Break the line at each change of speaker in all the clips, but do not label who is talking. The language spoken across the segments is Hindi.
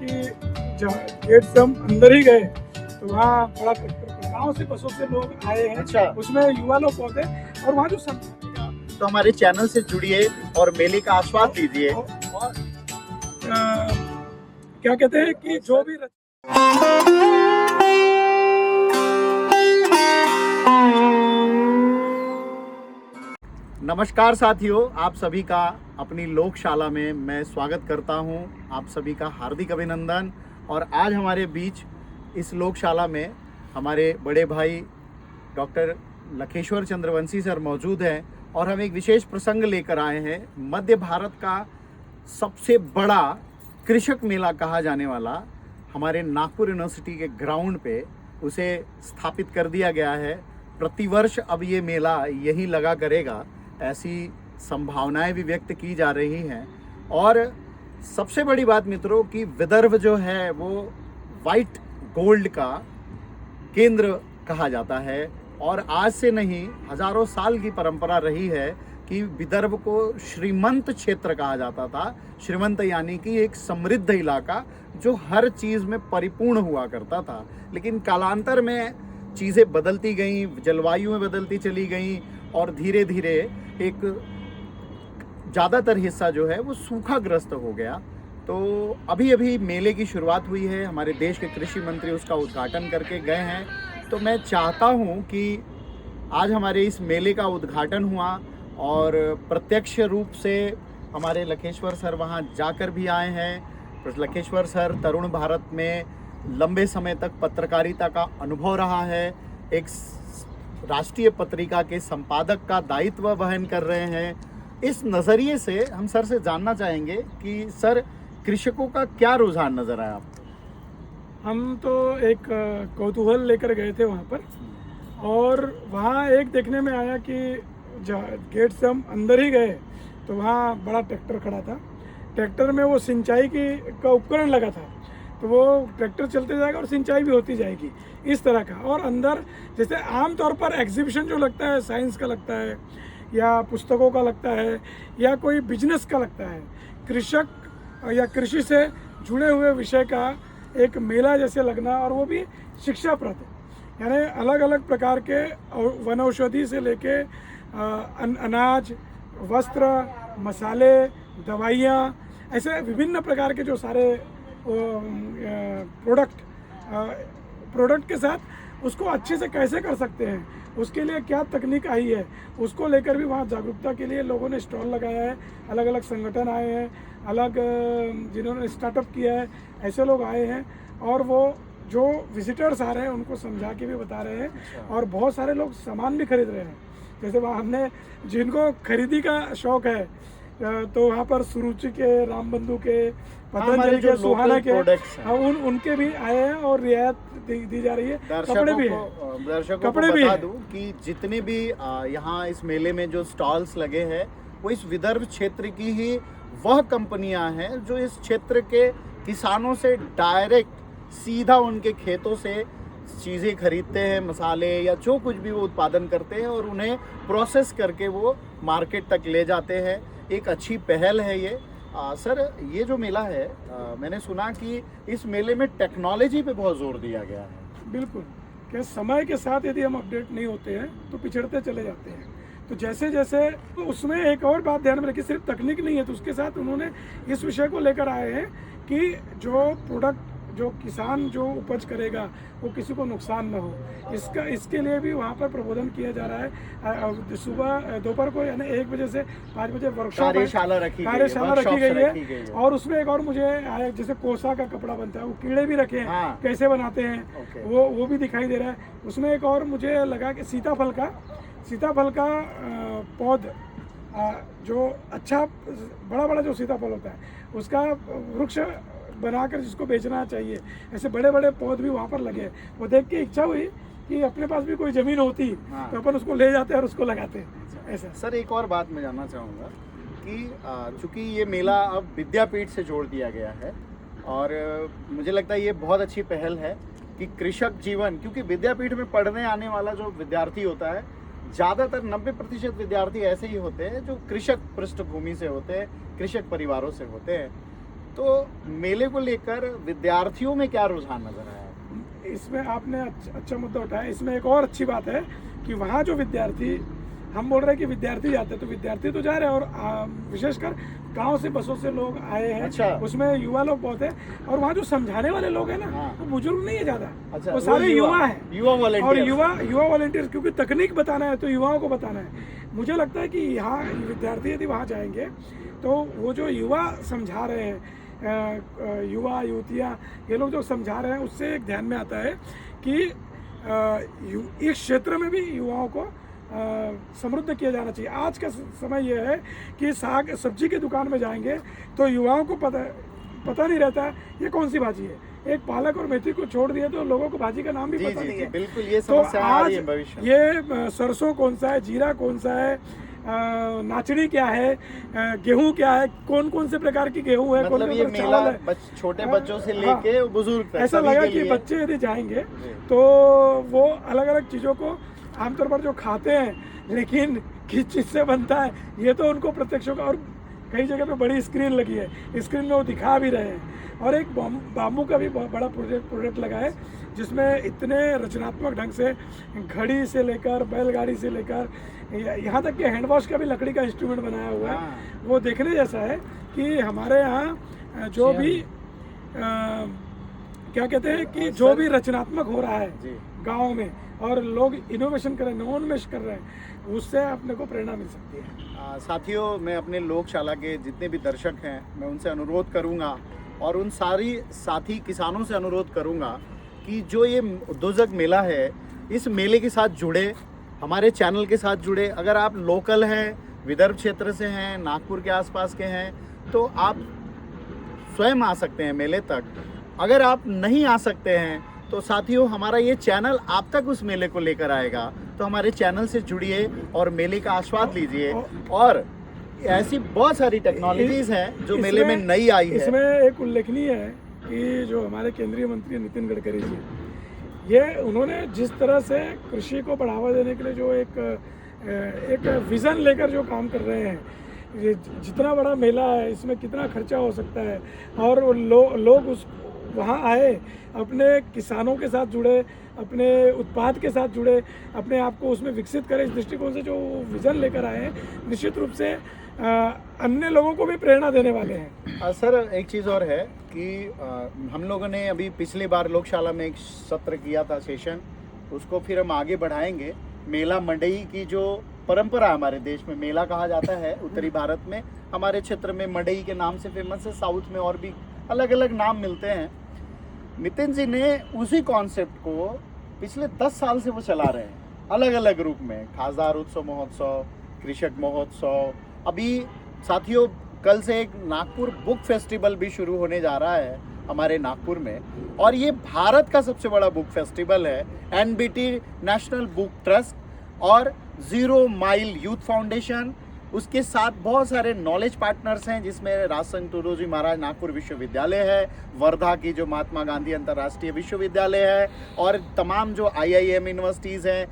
कि गेट से हम अंदर ही गए तो वहाँ बड़ा ट्रैक्टर गाँव से बसों से लोग आए हैं।
अच्छा।
उसमें युवा लोग पहुंचे और वहाँ जो
तो हमारे चैनल से जुड़िए और मेले का आस्वाद लीजिए।
और क्या कहते हैं कि जो भी
नमस्कार साथियों, आप सभी का अपनी लोकशाला में मैं स्वागत करता हूं। आप सभी का हार्दिक अभिनंदन। और आज हमारे बीच इस लोकशाला में हमारे बड़े भाई डॉक्टर लखेश्वर चंद्रवंशी सर मौजूद हैं और हम एक विशेष प्रसंग लेकर आए हैं। मध्य भारत का सबसे बड़ा कृषक मेला कहा जाने वाला हमारे नागपुर यूनिवर्सिटी के ग्राउंड पे उसे स्थापित कर दिया गया है। प्रतिवर्ष अब ये मेला यही लगा करेगा, ऐसी संभावनाएं भी व्यक्त की जा रही हैं। और सबसे बड़ी बात मित्रों कि विदर्भ जो है वो वाइट गोल्ड का केंद्र कहा जाता है और आज से नहीं हजारों साल की परंपरा रही है कि विदर्भ को श्रीमंत क्षेत्र कहा जाता था। श्रीमंत यानी कि एक समृद्ध इलाका जो हर चीज़ में परिपूर्ण हुआ करता था। लेकिन कालांतर में चीज़ें बदलती गईं, जलवायु में बदलती चली गईं और धीरे धीरे एक ज़्यादातर हिस्सा जो है वो सूखाग्रस्त हो गया। तो अभी अभी मेले की शुरुआत हुई है, हमारे देश के कृषि मंत्री उसका उद्घाटन करके गए हैं। तो मैं चाहता हूं कि आज हमारे इस मेले का उद्घाटन हुआ और प्रत्यक्ष रूप से हमारे लखेश्वर सर वहां जाकर भी आए हैं। लखेश्वर सर तरुण भारत में लंबे समय तक पत्रकारिता का अनुभव रहा है, एक राष्ट्रीय पत्रिका के संपादक का दायित्व वहन कर रहे हैं। इस नज़रिए से हम सर से जानना चाहेंगे कि सर कृषकों का क्या रुझान नज़र आया आपको?
हम तो एक कौतूहल लेकर गए थे वहाँ पर और वहाँ एक देखने में आया कि गेट से हम अंदर ही गए तो वहाँ बड़ा ट्रैक्टर खड़ा था। ट्रैक्टर में वो सिंचाई का उपकरण लगा था, तो वो ट्रैक्टर चलते जाएगा और सिंचाई भी होती जाएगी इस तरह का। और अंदर जैसे आमतौर पर एग्जीबिशन जो लगता है, साइंस का लगता है या पुस्तकों का लगता है या कोई बिजनेस का लगता है, कृषक या कृषि से जुड़े हुए विषय का एक मेला जैसे लगना, और वो भी शिक्षाप्रद, यानी अलग अलग प्रकार के वनौषधि से लेके अनाज, वस्त्र, मसाले, दवाइयाँ, ऐसे विभिन्न प्रकार के जो सारे प्रोडक्ट के साथ उसको अच्छे से कैसे कर सकते हैं, उसके लिए क्या तकनीक आई है, उसको लेकर भी वहाँ जागरूकता के लिए लोगों ने स्टॉल लगाया है। अलग अलग संगठन आए हैं, अलग जिन्होंने स्टार्टअप किया है, ऐसे लोग आए हैं और वो जो विजिटर्स आ रहे हैं उनको समझा के भी बता रहे हैं और बहुत सारे लोग सामान भी खरीद रहे हैं। जैसे वहाँ हमने जिनको खरीदी का शौक है तो वहाँ पर सुरुचि के, रामबंधु के, पतंजलि के, सुहाना के, उनके भी आए हैं और रियायत दी जा रही है। कपड़े भी हैं।
दर्शकों को बता दूं कि जितने भी यहाँ इस मेले में जो स्टॉल्स लगे हैं वो इस विदर्भ क्षेत्र की ही वह कंपनियां हैं जो इस क्षेत्र के किसानों से डायरेक्ट सीधा उनके खेतों से चीज़ें खरीदते हैं, मसाले या जो कुछ भी वो उत्पादन करते हैं और उन्हें प्रोसेस करके वो मार्केट तक ले जाते हैं। एक अच्छी पहल है ये। सर ये जो मेला है मैंने सुना कि इस मेले में टेक्नोलॉजी पे बहुत जोर दिया गया है।
बिल्कुल, क्या समय के साथ यदि हम अपडेट नहीं होते हैं तो पिछड़ते चले जाते हैं। तो जैसे जैसे तो उसमें एक और बात ध्यान में रखिए, सिर्फ तकनीक नहीं है, तो उसके साथ उन्होंने इस विषय को लेकर आए हैं कि जो प्रोडक्ट, जो किसान जो उपज करेगा वो किसी को नुकसान न हो, इसके लिए भी वहाँ पर प्रबोधन किया जा रहा है। सुबह दोपहर को यानी 1 बजे से 5 बजे वर्कशॉप
कार्यशाला रखी
गई है। और उसमें एक और मुझे आया, जैसे कोसा का कपड़ा बनता है, वो कीड़े भी रखे हैं। हाँ। कैसे बनाते हैं वो भी दिखाई दे रहा है। उसमें एक और मुझे लगा कि सीताफल का पौध, जो अच्छा बड़ा बड़ा जो सीताफल होता है उसका वृक्ष बनाकर जिसको बेचना चाहिए, ऐसे बड़े बड़े पौध भी वहाँ पर लगे। वो देख के इच्छा हुई कि अपने पास भी कोई ज़मीन होती। हाँ। तो अपन उसको ले जाते हैं और उसको लगाते हैं ऐसा।
सर एक और बात मैं जानना चाहूँगा कि चूँकि ये मेला अब विद्यापीठ से जोड़ दिया गया है और मुझे लगता है ये बहुत अच्छी पहल है कि कृषक जीवन, क्योंकि विद्यापीठ में पढ़ने आने वाला जो विद्यार्थी होता है ज़्यादातर 90% विद्यार्थी ऐसे ही होते हैं जो कृषक पृष्ठभूमि से होते हैं, कृषक परिवारों से होते हैं। तो मेले को लेकर विद्यार्थियों में क्या रुझान नजर आया?
इसमें आपने अच्छा मुद्दा उठाया। इसमें एक और अच्छी बात है कि वहाँ जो विद्यार्थी, हम बोल रहे हैं कि विद्यार्थी जाते हैं, तो विद्यार्थी तो जा रहे हैं, और विशेषकर गांव से बसों से लोग आए हैं।
अच्छा।
उसमें युवा लोग बहुत हैं, और वहाँ जो समझाने वाले लोग हैं ना,
हाँ।
वो बुजुर्ग नहीं है ज़्यादा।
अच्छा,
वो सारे युवा हैं,
युवा
और
वॉलंटियर।
युवा वॉलंटियर्स, क्योंकि तकनीक बताना है तो युवाओं को बताना है। मुझे लगता है कि यहाँ विद्यार्थी यदि वहाँ जाएंगे तो वो जो युवा समझा रहे हैं, युवा युवतियाँ, ये लोग जो समझा रहे हैं, उससे एक ध्यान में आता है कि इस क्षेत्र में भी युवाओं को समृद्ध किया जाना चाहिए। आज का समय यह है कि साग सब्जी की दुकान में जाएंगे तो युवाओं को पता नहीं रहता है ये कौन सी भाजी है। एक पालक और मेथी को छोड़ दिया तो लोगों को भाजी का नाम भी पता नहीं है।
बिल्कुल, ये
तो
समस्या आ रही है
आज
भविष्य में।
ये सरसों कौन सा है, जीरा कौन सा है, नाचनी क्या है, गेहूं क्या है, कौन कौन से प्रकार की गेहूं है,
मतलब ये मेला छोटे बच्चों से लेके बुजुर्ग तक
ऐसा
सभी
लगा
के
कि
लिए।
बच्चे यदि जाएंगे तो वो अलग अलग चीज़ों को आमतौर पर जो खाते हैं, लेकिन किस चीज़ से बनता है ये तो उनको प्रत्यक्ष होगा। और कई जगह पे बड़ी स्क्रीन लगी है, स्क्रीन में वो दिखा भी रहे हैं। और एक बाम्बू का भी बहुत बड़ा प्रोजेक्ट लगा है, जिसमें इतने रचनात्मक ढंग से घड़ी से लेकर बैलगाड़ी से लेकर यहाँ तक कि हैंड वॉश का भी लकड़ी का इंस्ट्रूमेंट बनाया हुआ है। वो देखने जैसा है कि हमारे यहाँ जो भी क्या कहते हैं कि जो भी रचनात्मक हो रहा है गाँव में, और लोग इनोवेशन कर रहे हैं, नवोन्मेष कर रहे हैं, उससे अपने को प्रेरणा मिल सकती है।
साथियों, मैं अपने लोकशाला के जितने भी दर्शक हैं, मैं उनसे अनुरोध करूंगा और उन सारी साथी किसानों से अनुरोध करूंगा कि जो ये उद्योजक मेला है, इस मेले के साथ जुड़े, हमारे चैनल के साथ जुड़े। अगर आप लोकल हैं, विदर्भ क्षेत्र से हैं, नागपुर के आसपास के हैं, तो आप स्वयं आ सकते हैं मेले तक। अगर आप नहीं आ सकते हैं तो साथियों, हमारा ये चैनल आप तक उस मेले को लेकर आएगा, तो हमारे चैनल से जुड़िए और मेले का आस्वाद लीजिए। और ऐसी बहुत सारी टेक्नोलॉजीज हैं जो मेले में नई आई है।
इसमें एक उल्लेखनीय है कि जो हमारे केंद्रीय मंत्री नितिन गडकरी जी, ये उन्होंने जिस तरह से कृषि को बढ़ावा देने के लिए जो एक विज़न लेकर जो काम कर रहे हैं, ये जितना बड़ा मेला है, इसमें कितना खर्चा हो सकता है, और लोग उस वहाँ आए, अपने किसानों के साथ जुड़े, अपने उत्पाद के साथ जुड़े, अपने आप को उसमें विकसित करें। इस दृष्टिकोण से जो विज़न लेकर आए हैं, निश्चित रूप से अन्य लोगों को भी प्रेरणा देने वाले हैं।
सर, एक चीज़ और है कि हम लोगों ने अभी पिछली बार लोकशाला में एक सत्र किया था, सेशन, उसको फिर हम आगे बढ़ाएंगे। मेला मंडई की जो परंपरा हमारे देश में मेला कहा जाता है, उत्तरी भारत में, हमारे क्षेत्र में मंडई के नाम से फेमस है, साउथ में और भी अलग अलग नाम मिलते हैं। नितिन जी ने उसी कॉन्सेप्ट को पिछले 10 साल से वो चला रहे हैं, अलग अलग रूप में। खासदार उत्सव महोत्सव, कृषक महोत्सव, अभी साथियों कल से एक नागपुर बुक फेस्टिवल भी शुरू होने जा रहा है हमारे नागपुर में, और ये भारत का सबसे बड़ा बुक फेस्टिवल है। NBT नेशनल बुक ट्रस्ट और 0 माइल यूथ फाउंडेशन, उसके साथ बहुत सारे नॉलेज पार्टनर्स हैं, जिसमें राजसंग तुडोजी महाराज नागपुर विश्वविद्यालय है, वर्धा की जो महात्मा गांधी अंतर्राष्ट्रीय विश्वविद्यालय है, और तमाम जो IIM यूनिवर्सिटीज़ हैं,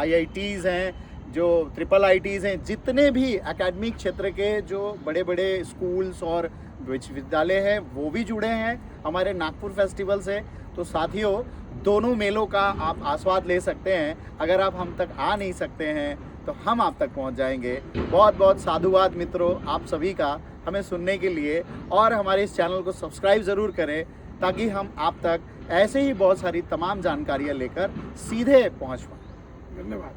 IITs हैं, जो IIITs हैं, जितने भी एकेडमिक क्षेत्र के जो बड़े बड़े स्कूल्स और विश्वविद्यालय हैं, वो भी जुड़े हैं हमारे नागपुर फेस्टिवल से। तो साथियों, दोनों मेलों का आप आस्वाद ले सकते हैं। अगर आप हम तक आ नहीं सकते हैं तो हम आप तक पहुंच जाएंगे। बहुत बहुत साधुवाद मित्रों आप सभी का हमें सुनने के लिए, और हमारे इस चैनल को सब्सक्राइब ज़रूर करें ताकि हम आप तक ऐसे ही बहुत सारी तमाम जानकारियाँ लेकर सीधे पहुंच पाएँ।
धन्यवाद।